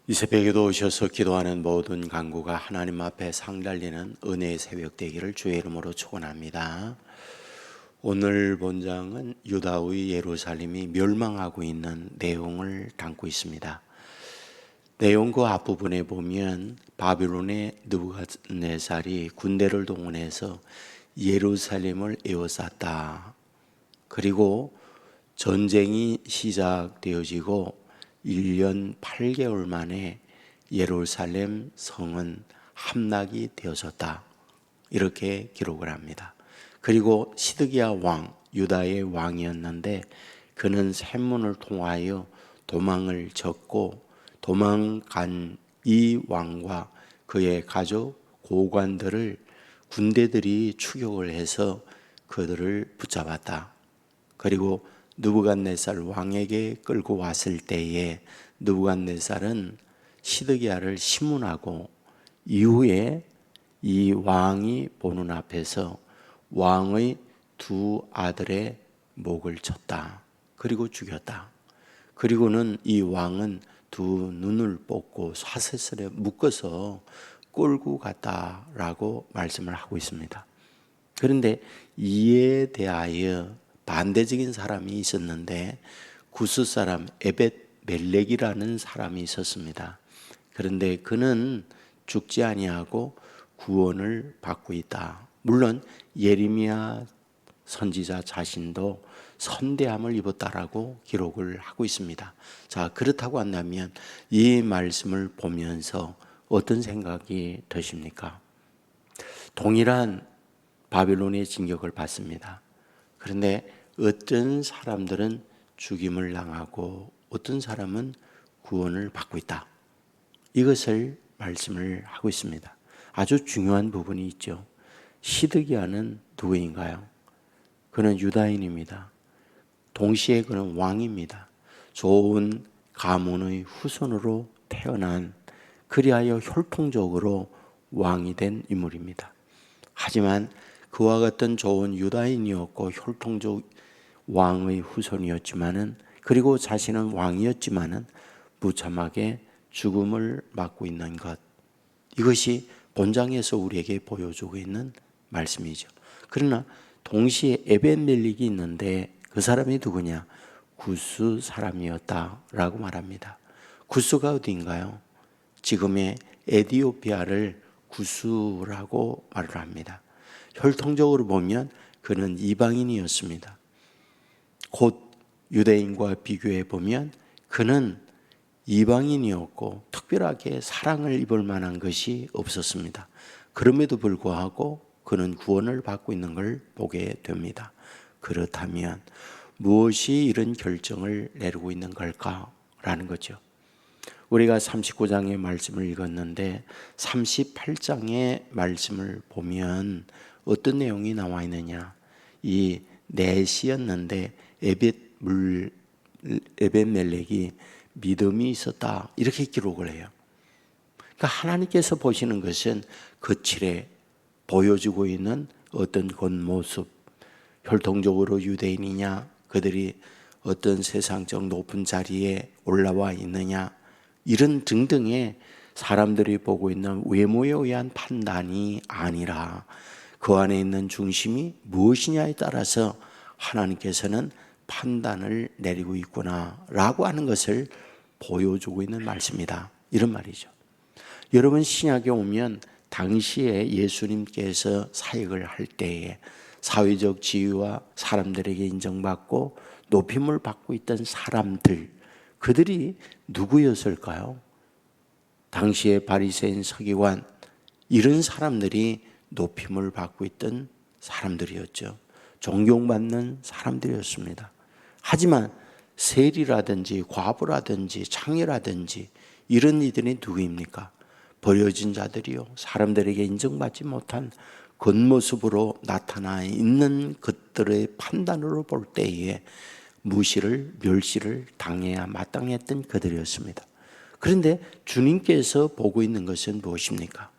이 새벽에도 오셔서 기도하는 모든 간구가 하나님 앞에 상달리는 은혜의 새벽 되기를 주의 이름으로 축원합니다. 오늘 본장은 유다의 예루살렘이 멸망하고 있는 내용을 담고 있습니다. 내용 그 앞부분에 보면 바빌론의 느부갓네살이 군대를 동원해서 예루살렘을 에워쌌다. 그리고 전쟁이 시작되어지고 1년 8개월 만에 예루살렘 성은 함락이 되어졌다. 이렇게 기록을 합니다. 그리고 시드기야 왕, 유다의 왕이었는데 그는 샘문을 통하여 도망을 쳤고 도망간 이 왕과 그의 가족, 고관들을 군대들이 추격을 해서 그들을 붙잡았다. 그리고 느부갓네살 왕에게 끌고 왔을 때에 느부갓네살은 시드기야를 심문하고 이후에 이 왕이 보는 앞에서 왕의 두 아들의 목을 쳤다. 그리고 죽였다. 그리고는 이 왕은 두 눈을 뽑고 쇠사슬에 묶어서 끌고 갔다라고 말씀을 하고 있습니다. 그런데 이에 대하여 반대적인 사람이 있었는데 구스 사람 에벳 멜렉이라는 사람이 있었습니다. 그런데 그는 죽지 아니하고 구원을 받고 있다. 물론 예레미야 선지자 자신도 선대함을 입었다라고 기록을 하고 있습니다. 자, 그렇다고 한다면 이 말씀을 보면서 어떤 생각이 드십니까? 동일한 바빌론의 진격을 받습니다. 그런데 어떤 사람들은 죽임을 당하고 어떤 사람은 구원을 받고 있다. 이것을 말씀을 하고 있습니다. 아주 중요한 부분이 있죠. 시드기야는 누구인가요? 그는 유다인입니다. 동시에 그는 왕입니다. 좋은 가문의 후손으로 태어난, 그리하여 혈통적으로 왕이 된 인물입니다. 하지만 그와 같은 좋은 유다인이었고 혈통적 왕의 후손이었지만은, 그리고 자신은 왕이었지만은 무참하게 죽음을 맞고 있는 것, 이것이 본장에서 우리에게 보여주고 있는 말씀이죠. 그러나 동시에 에벤멜릭이 있는데 그 사람이 누구냐? 구스 사람이었다라고 말합니다. 구스가 어디인가요? 지금의 에티오피아를 구스라고 말을 합니다. 혈통적으로 보면 그는 이방인이었습니다. 곧 유대인과 비교해 보면 그는 이방인이었고 특별하게 사랑을 입을 만한 것이 없었습니다. 그럼에도 불구하고 그는 구원을 받고 있는 걸 보게 됩니다. 그렇다면 무엇이 이런 결정을 내리고 있는 걸까라는 거죠. 우리가 39장의 말씀을 읽었는데 38장의 말씀을 보면 어떤 내용이 나와 있느냐? 이 넷이었는데 에벳멜렉이 믿음이 있었다, 이렇게 기록을 해요. 그러니까 하나님께서 보시는 것은 거칠에 보여주고 있는 어떤 겉모습, 혈통적으로 유대인이냐, 그들이 어떤 세상적 높은 자리에 올라와 있느냐, 이런 등등의 사람들이 보고 있는 외모에 의한 판단이 아니라 그 안에 있는 중심이 무엇이냐에 따라서 하나님께서는 판단을 내리고 있구나라고 하는 것을 보여주고 있는 말씀이다, 이런 말이죠. 여러분, 신약에 오면 당시에 예수님께서 사역을 할 때에 사회적 지위와 사람들에게 인정받고 높임을 받고 있던 사람들, 그들이 누구였을까요? 당시에 바리새인, 서기관, 이런 사람들이 높임을 받고 있던 사람들이었죠. 존경받는 사람들이었습니다. 하지만 세리라든지 과부라든지 창녀라든지 이런 이들이 누구입니까? 버려진 자들이요, 사람들에게 인정받지 못한 겉모습으로 나타나 있는 것들의 판단으로 볼 때에 무시를, 멸시를 당해야 마땅했던 그들이었습니다. 그런데 주님께서 보고 있는 것은 무엇입니까?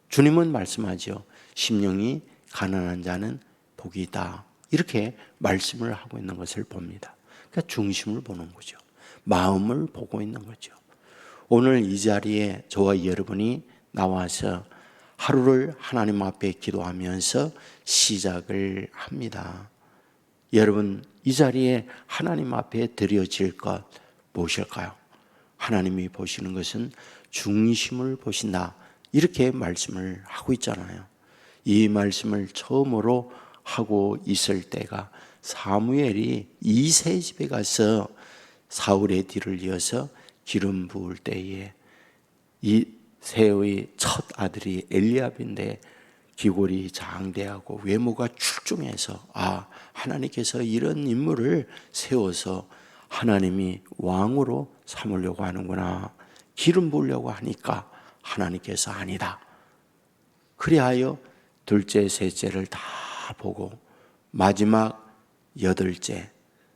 주님은 말씀하죠. 심령이 가난한 자는 복이 있다, 이렇게 말씀을 하고 있는 것을 봅니다. 그러니까 중심을 보는 거죠. 마음을 보고 있는 거죠. 오늘 이 자리에 저와 여러분이 나와서 하루를 하나님 앞에 기도하면서 시작을 합니다. 여러분, 이 자리에 하나님 앞에 드려질 것 무엇일까요? 하나님이 보시는 것은 중심을 보신다, 이렇게 말씀을 하고 있잖아요. 이 말씀을 처음으로 하고 있을 때가 사무엘이 이새 집에 가서 사울의 뒤를 이어서 기름 부을 때에 이새의 첫 아들이 엘리압인데 기골이 장대하고 외모가 출중해서 하나님께서 이런 인물을 세워서 하나님이 왕으로 삼으려고 하는구나, 기름 부으려고 하니까 하나님께서 아니다. 그리하여 둘째, 셋째를 다 보고 마지막 여덟째,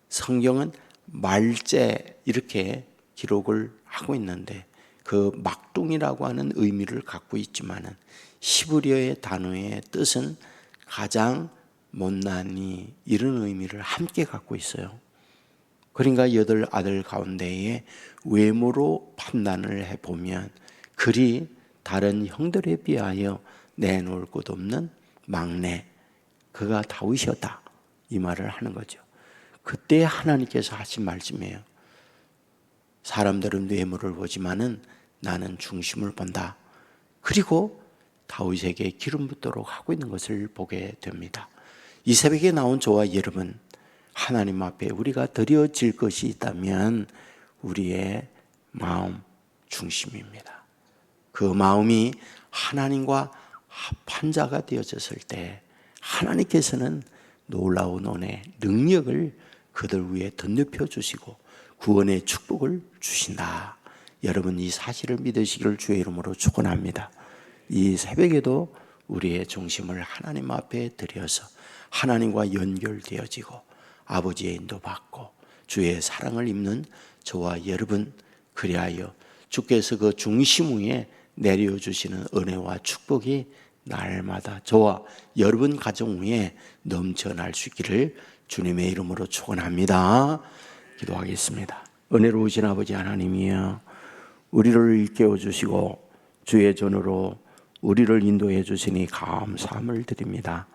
성경은 말째 이렇게 기록을 하고 있는데 그 막둥이라고 하는 의미를 갖고 있지만은 히브리어의 단어의 뜻은 가장 못난이, 이런 의미를 함께 갖고 있어요. 그러니까 여덟 아들 가운데에 외모로 판단을 해보면 그리 다른 형들에 비하여 내놓을 것 없는 막내, 그가 다윗이었다, 이 말을 하는 거죠. 그때 하나님께서 하신 말씀이에요. 사람들은 외모를 보지만은 나는 중심을 본다. 그리고 다윗에게 기름 붓도록 하고 있는 것을 보게 됩니다. 이 새벽에 나온 저와 여러분, 하나님 앞에 우리가 드려질 것이 있다면 우리의 마음 중심입니다. 그 마음이 하나님과 합한 자가 되어졌을 때 하나님께서는 놀라운 은혜, 능력을 그들 위에 덧입혀 주시고 구원의 축복을 주신다. 여러분, 이 사실을 믿으시기를 주의 이름으로 축원합니다. 이 새벽에도 우리의 중심을 하나님 앞에 드려서 하나님과 연결되어지고 아버지의 인도받고 주의 사랑을 입는 저와 여러분, 그리하여 주께서 그 중심 위에 내려주시는 은혜와 축복이 날마다 저와 여러분 가정 위에 넘쳐날 수 있기를 주님의 이름으로 축원합니다. 기도하겠습니다. 은혜로우신 아버지 하나님이여, 우리를 일깨워 주시고 주의 전으로 우리를 인도해 주시니 감사함을 드립니다.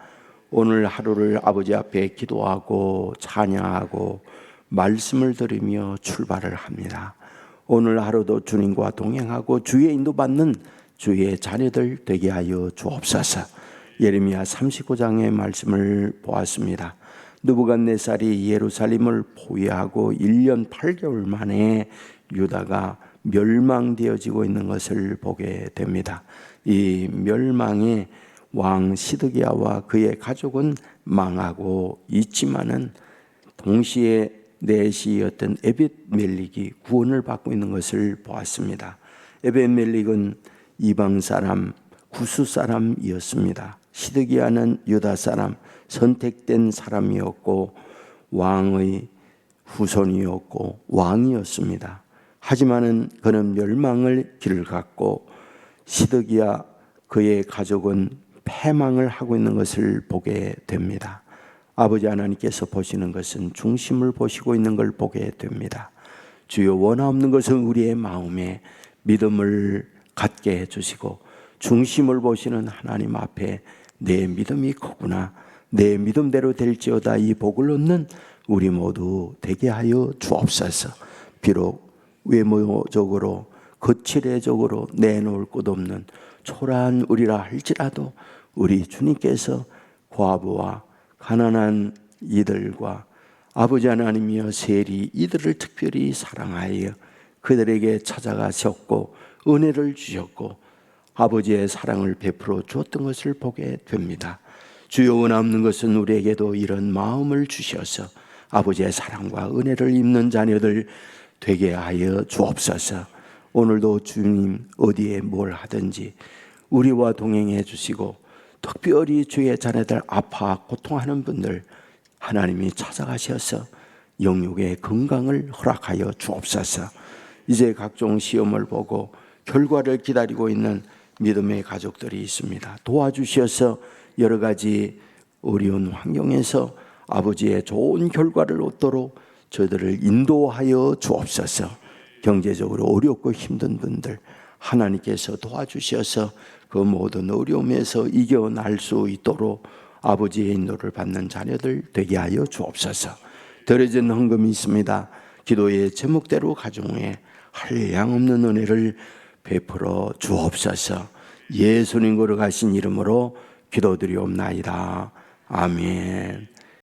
오늘 하루를 아버지 앞에 기도하고 찬양하고 말씀을 들으며 출발을 합니다. 오늘 하루도 주님과 동행하고 주의 인도받는 주의 자녀들 되게 하여 주옵소서. 예레미야 39장의 말씀을 보았습니다. 느부갓네살이 예루살렘을 포위하고 1년 8개월 만에 유다가 멸망되어지고 있는 것을 보게 됩니다. 이 멸망의 왕 시드기야와 그의 가족은 망하고 있지만은 동시에 내시였던 에벳멜릭이 구원을 받고 있는 것을 보았습니다. 에벳멜릭은 이방 사람, 구스 사람이었습니다. 시드기야는 유다 사람, 선택된 사람이었고 왕의 후손이었고 왕이었습니다. 하지만은 그는 멸망을 길을 갔고 시드기야 그의 가족은 패망을 하고 있는 것을 보게 됩니다. 아버지 하나님께서 보시는 것은 중심을 보시고 있는 걸 보게 됩니다. 주여, 원하없는 것은 우리의 마음에 믿음을 갖게 해주시고 중심을 보시는 하나님 앞에 내 믿음이 크구나, 내 믿음대로 될지어다, 이 복을 얻는 우리 모두 되게 하여 주옵소서. 비록 외모적으로 거칠애적으로 내놓을 것 없는 초라한 우리라 할지라도 우리 주님께서 과부와 가난한 이들과 아버지 하나님이여 세리 이들을 특별히 사랑하여 그들에게 찾아가셨고 은혜를 주셨고 아버지의 사랑을 베풀어 주었던 것을 보게 됩니다. 주여, 원없는 것은 우리에게도 이런 마음을 주셔서 아버지의 사랑과 은혜를 입는 자녀들 되게 하여 주옵소서. 오늘도 주님 어디에 뭘 하든지 우리와 동행해 주시고 특별히 주의 자녀들 아파 고통하는 분들 하나님이 찾아가셔서 영육의 건강을 허락하여 주옵소서. 이제 각종 시험을 보고 결과를 기다리고 있는 믿음의 가족들이 있습니다. 도와주셔서 여러 가지 어려운 환경에서 아버지의 좋은 결과를 얻도록 저희들을 인도하여 주옵소서. 경제적으로 어렵고 힘든 분들 하나님께서 도와주셔서 그 모든 어려움에서 이겨낼 수 있도록 아버지의 인도를 받는 자녀들 되게 하여 주옵소서. 더해진 헌금이 있습니다. 기도의 제목대로 가정에 한량없는 은혜를 베풀어 주옵소서. 예수님 걸어가신 이름으로 기도드리옵나이다. 아멘.